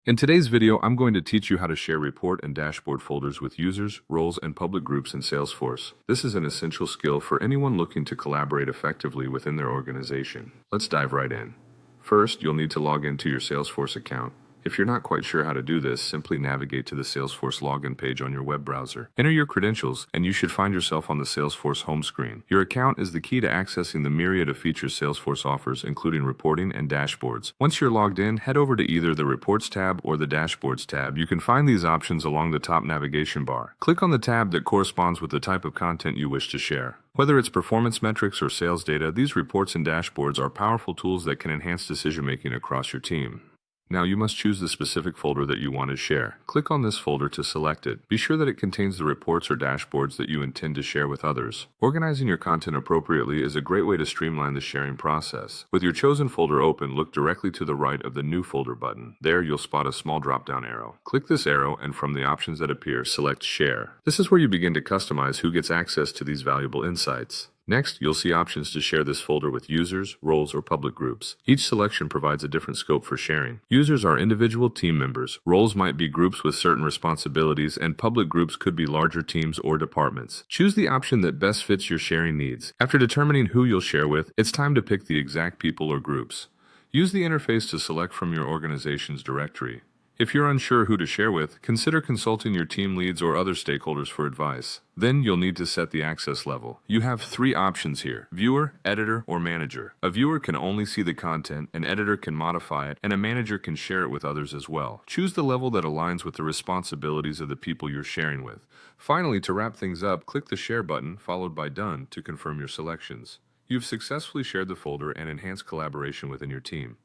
In today's video, I'm going to teach you how to share report and dashboard folders with users, roles, and public groups in Salesforce. This is an essential skill for anyone looking to collaborate effectively within their organization. Let's dive right in. First, you'll need to log into your Salesforce account. If you're not quite sure how to do this, simply navigate to the Salesforce login page on your web browser. Enter your credentials, and you should find yourself on the Salesforce home screen. Your account is the key to accessing the myriad of features Salesforce offers, including reporting and dashboards. Once you're logged in, head over to either the Reports tab or the Dashboards tab. You can find these options along the top navigation bar. Click on the tab that corresponds with the type of content you wish to share. Whether it's performance metrics or sales data, these reports and dashboards are powerful tools that can enhance decision-making across your team. Now you must choose the specific folder that you want to share. Click on this folder to select it. Be sure that it contains the reports or dashboards that you intend to share with others. Organizing your content appropriately is a great way to streamline the sharing process. With your chosen folder open, look directly to the right of the New Folder button. There you'll spot a small drop-down arrow. Click this arrow and from the options that appear, select Share. This is where you begin to customize who gets access to these valuable insights. Next, you'll see options to share this folder with users, roles, or public groups. Each selection provides a different scope for sharing. Users are individual team members, roles might be groups with certain responsibilities, and public groups could be larger teams or departments. Choose the option that best fits your sharing needs. After determining who you'll share with, it's time to pick the exact people or groups. Use the interface to select from your organization's directory. If you're unsure who to share with, consider consulting your team leads or other stakeholders for advice. Then you'll need to set the access level. You have three options here: viewer, editor, or manager. A viewer can only see the content, an editor can modify it, and a manager can share it with others as well. Choose the level that aligns with the responsibilities of the people you're sharing with. Finally, to wrap things up, click the Share button followed by Done to confirm your selections. You've successfully shared the folder and enhanced collaboration within your team.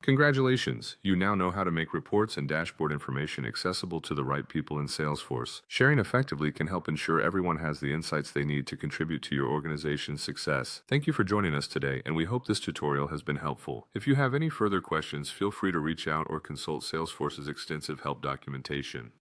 Congratulations! You now know how to make reports and dashboard information accessible to the right people in Salesforce. Sharing effectively can help ensure everyone has the insights they need to contribute to your organization's success. Thank you for joining us today, and we hope this tutorial has been helpful. If you have any further questions, feel free to reach out or consult Salesforce's extensive help documentation.